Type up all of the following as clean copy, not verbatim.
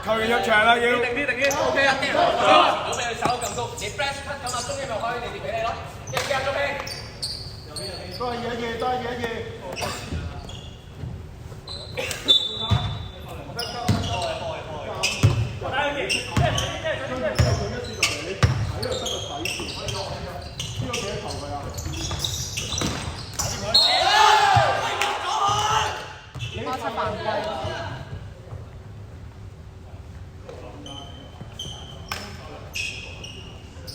球員入場啦，要定啲 ，OK 啊，攞俾佢手咁高，你 flash cut 咁啊，中間咪可以你哋俾你咯，一夾咗俾。都係嘢，都係嘢。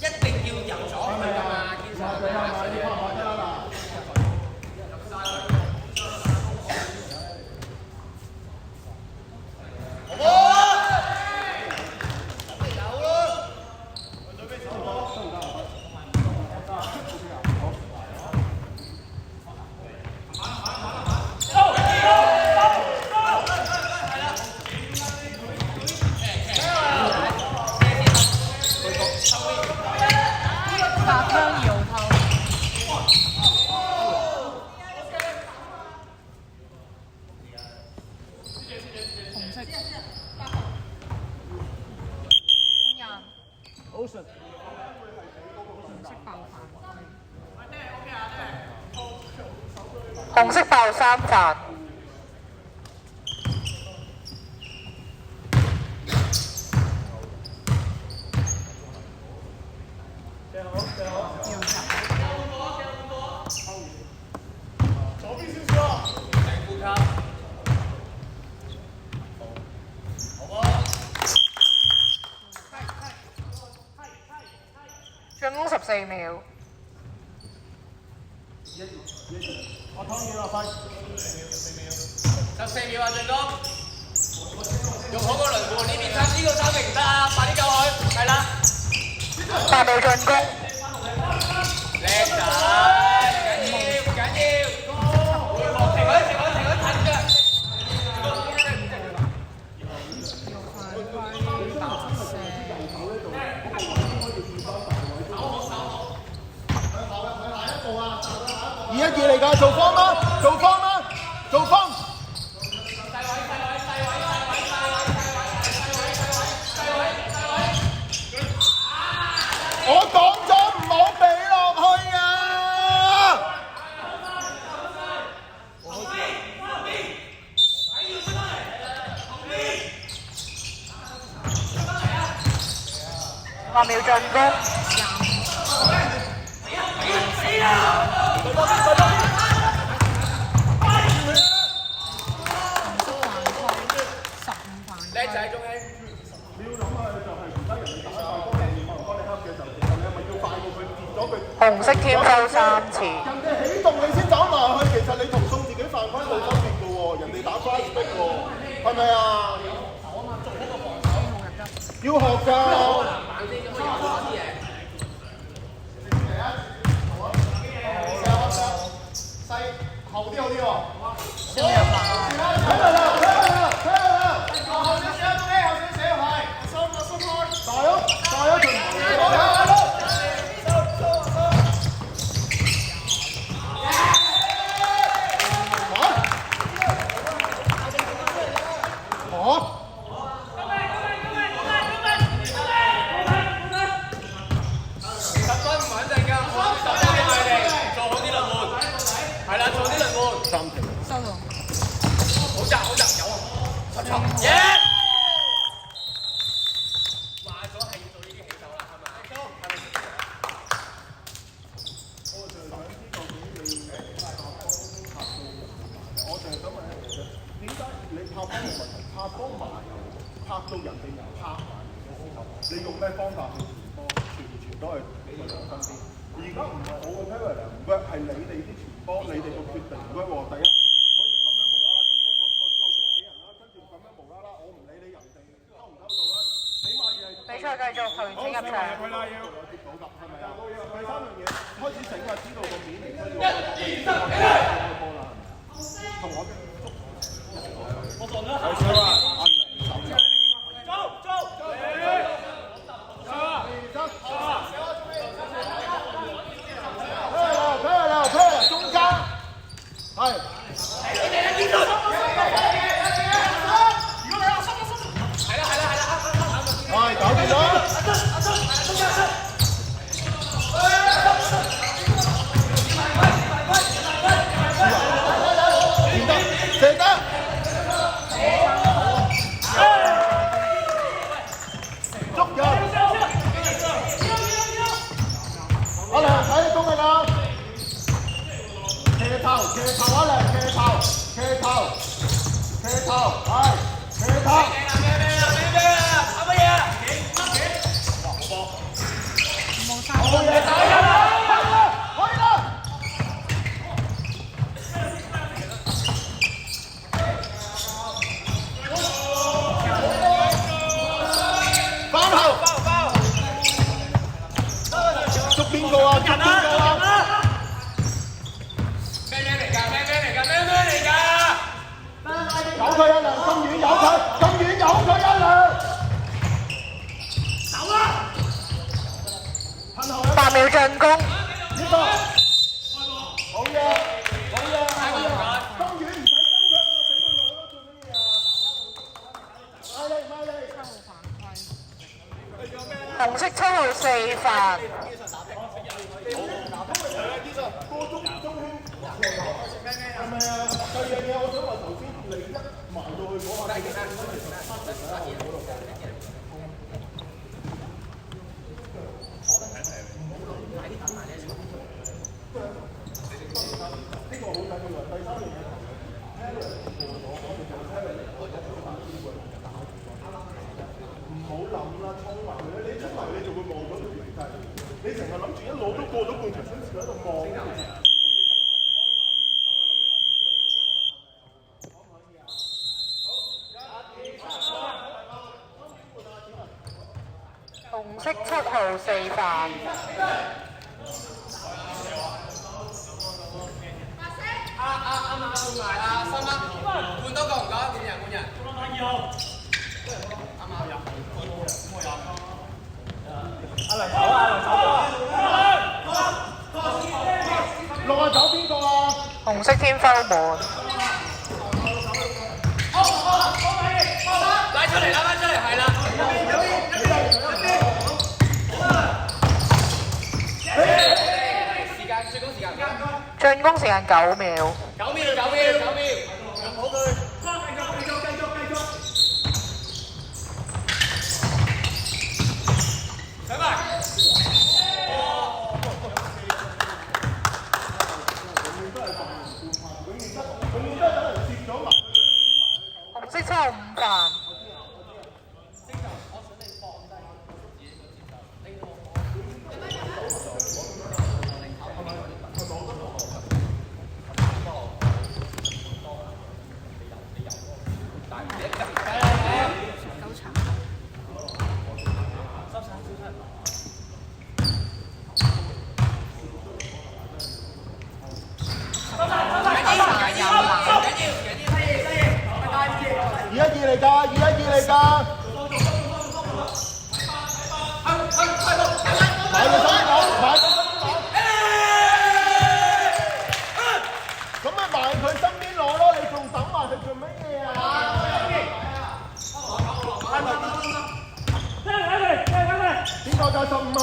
一定要入咗去㗎嘛，堅守佢啊！紅色爆3飯。進攻14秒。我湯圓落去。14秒啊，進攻！用好個輪換，呢邊呢個3名唔得啊，快啲救佢，係啦。8秒進攻。叻仔，唔緊要。停佢，騰腳。2-1嚟㗎，做方嗎？做方。我講咗唔好俾落去啊！8秒進攻。叻仔，中興。你要諗下，就係而家人哋打快攻嚟馬龍哥你黑嘅時候，其實你係咪要快過佢截咗佢？紅色添收3次。人哋起動你先走埋去，其實你同送自己犯規冇分別嘅喎，人哋打 fast break 喎，係咪啊？要學㗎。細後啲喎。睇嚟啦！大咗條拍波埋拍到人哋又拍埋嘅時候，你用咩方法去傳波？傳都係俾佢兩分先。而家唔係我個 paradigm 唔 work，係你哋啲傳波，你哋個決定唔 work 喎。第一可以咁樣無啦啦傳個球俾人啦，跟住咁樣無啦啦，我唔理你人哋偷唔偷到啦，起碼係比賽繼續，球員請入場。有接到㗎，係咪啊？第三樣嘢開始醒啊，知道個面嚟需要開波啦，同我我信啦。係少啊！係。紅色7號4犯。係咪啊？第二樣嘢，我想話頭先你一埋到去嗰下，呢個好緊要啊！第三樣嘢。唔好諗啦，衝埋去啦！你衝埋你就會望到條泥梯。你成日諗住一路都過咗半場，先喺度望。紅色7號4犯。換埋啊，3粒，換多個唔該，換人。2號。啱啱六啊走邊個啊？紅色天花門。拉出嚟，係啦。進攻時間9秒。9秒。好佢。繼續。上埋。紅色7號5犯。212嚟㗎。買個身板。咁咪埋佢身邊攞咯，你仲等埋佢做乜嘢啊？邊個就15號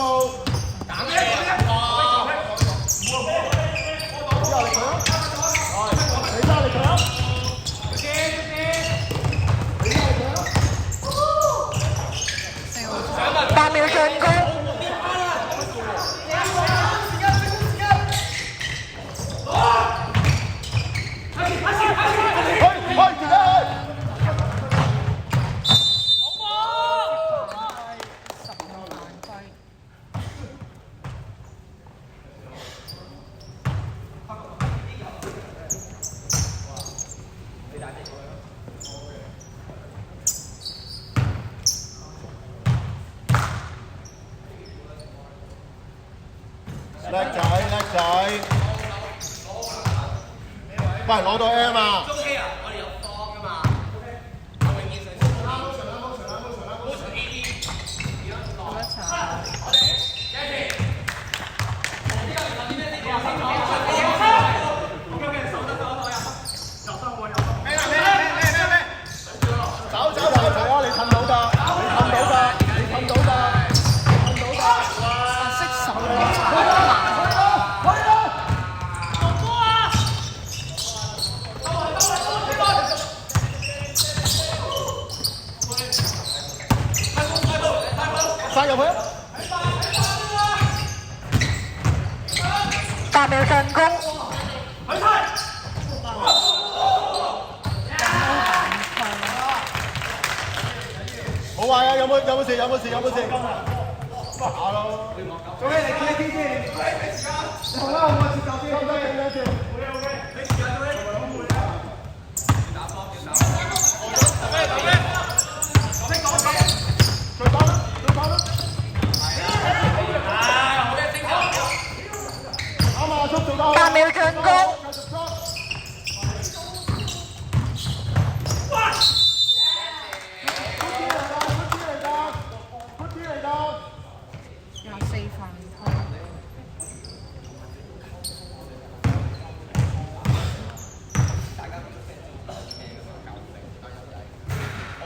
？8秒進攻。叻仔，喂，攞到 M 啊！中 A 啊，我哋有方㗎嘛，我永遠上場 AD， 我哋Jackie，呢個係咩呢個？走啊！你氹到㗎。殺入去8秒進攻。好壞啊！有冇事？打咯！做咩嚟見一先？你好啦，我接球先。你時間到咧？打波。再打啦！啱啊，速做得好。8秒進攻。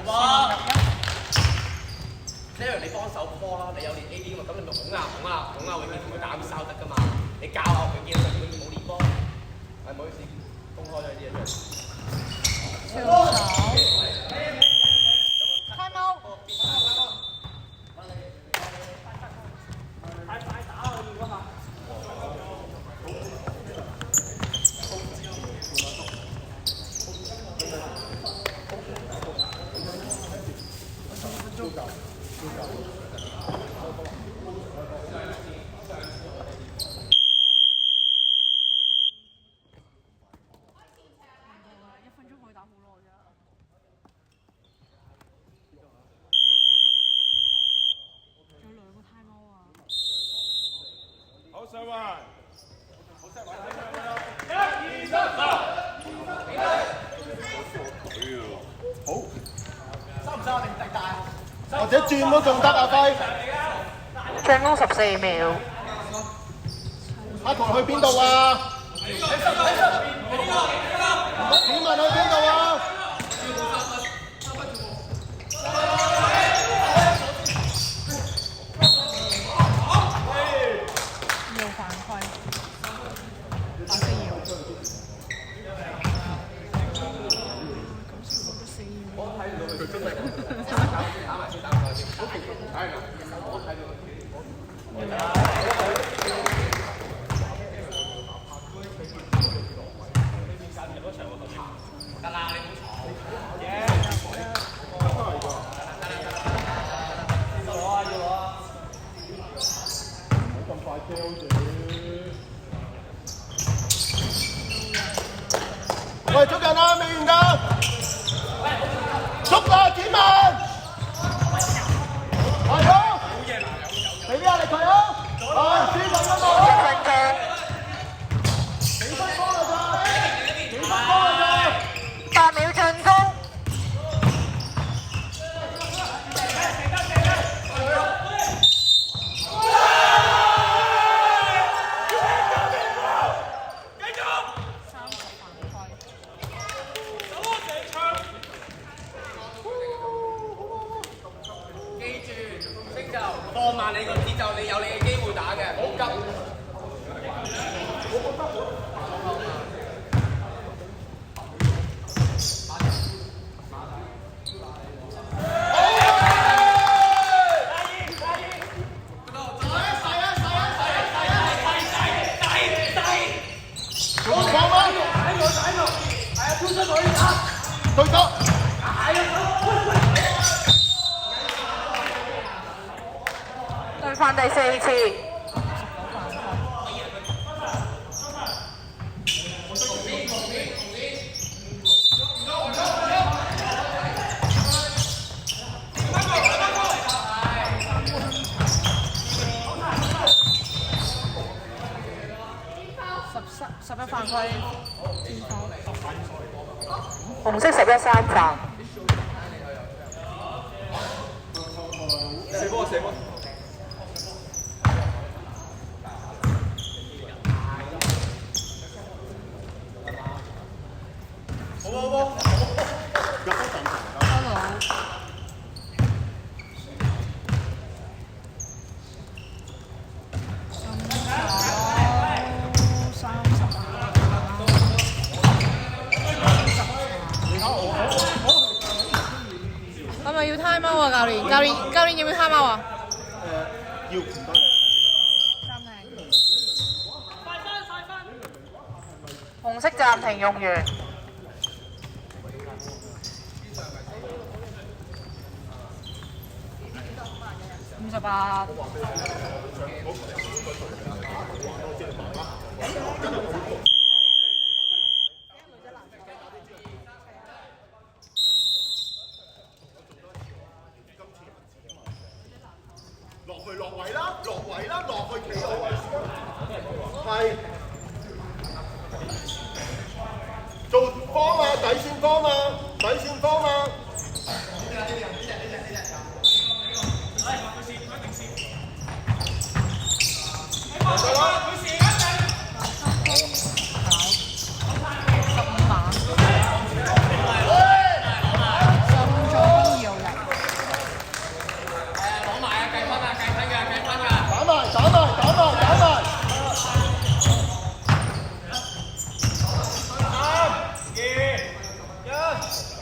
好。你教下佢見佢冇練波，係唔好意思，公開咗啲嘢出嚟。超手。time out。好上環，好，收唔收定大大？或者轉都仲得啊，輝。進攻14秒。阿台去邊度啊？點問去邊度啊？要犯規，打4秒。我睇唔到佢真係打埋先，打埋先。睇唔到，我睇到。得啦，你唔好嘈。要攞啊！要攞啊！咁快交住。喂，捉人啊！未完㗎！捉啊！展文！係咯！俾啲壓力佢啊！係，展文啊嘛！1分鐘。幾分波啦咋？幾分波啦咋8秒進攻。放慢你個節奏，你有你嘅機會打嘅，唔好急。做乜講啊？對角。對犯第4次。11犯規。紅色11 3犯。射波射波。係咪要 time out 啊？教練要唔要 time out 啊？要唔該。紅色暫停用完。58。落位啦，落去企好位先。係。做方啊，底線方啊，底線方啊。分。